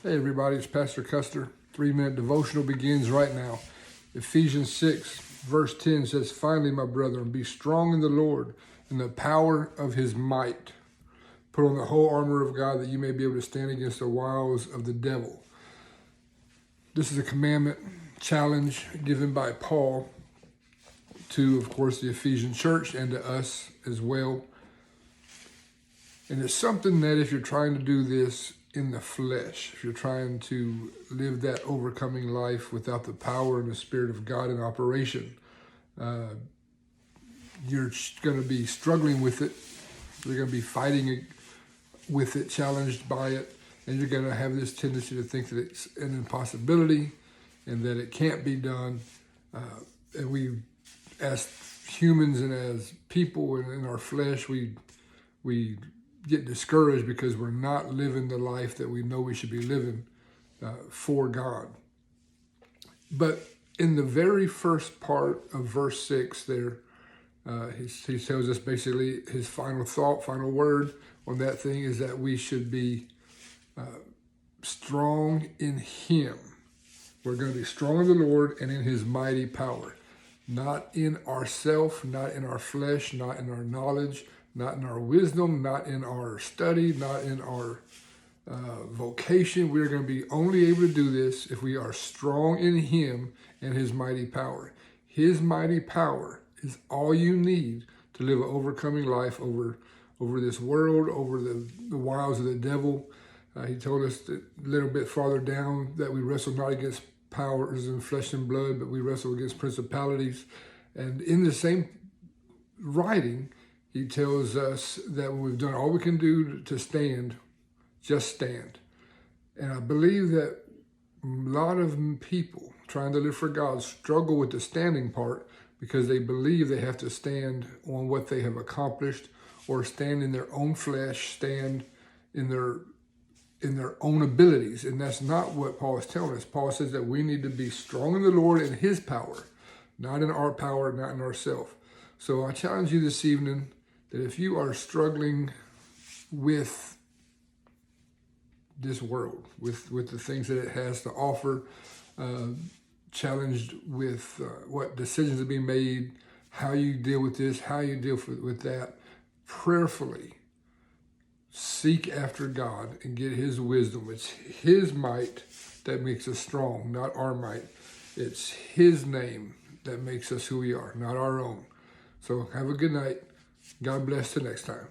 Hey everybody, it's Pastor Custer. 3-minute devotional begins right now. Ephesians 6 verse 10 says, "Finally, my brethren, be strong in the Lord and the power of his might. Put on the whole armor of God that you may be able to stand against the wiles of the devil." This is a commandment challenge given by Paul to, of course, the Ephesian church and to us as well. And it's something that if you're trying to do this in the flesh, if you're trying to live that overcoming life without the power and the Spirit of God in operation, you're going to be struggling with it. You're going to be fighting with it, challenged by it, and you're going to have this tendency to think that it's an impossibility and that it can't be done. And we, as humans and as people and in our flesh, we get discouraged because we're not living the life that we know we should be living for God. But in the very first part of verse 6 there, he tells us basically his final thought, final word on that thing is that we should be strong in him. We're going to be strong in the Lord and in his mighty power. Not in ourself, not in our flesh, not in our knowledge, not in our wisdom, not in our study, not in our vocation. We're going to be only able to do this if we are strong in him and his mighty power. His mighty power is all you need to live an overcoming life over this world, over the wiles of the devil. He told us that a little bit farther down that we wrestle not against powers and flesh and blood, but we wrestle against principalities. And in the same writing, he tells us that when we've done all we can do to stand, just stand. And I believe that a lot of people trying to live for God struggle with the standing part because they believe they have to stand on what they have accomplished or stand in their own flesh, stand in their own abilities. And that's not what Paul is telling us. Paul says that we need to be strong in the Lord and his power, not in our power, not in ourselves. So I challenge you this evening that if you are struggling with this world, with the things that it has to offer, challenged with what decisions are being made, how you deal with this, how you deal with that, prayerfully seek after God and get his wisdom. It's his might that makes us strong, not our might. It's his name that makes us who we are, not our own. So have a good night. God bless till next time.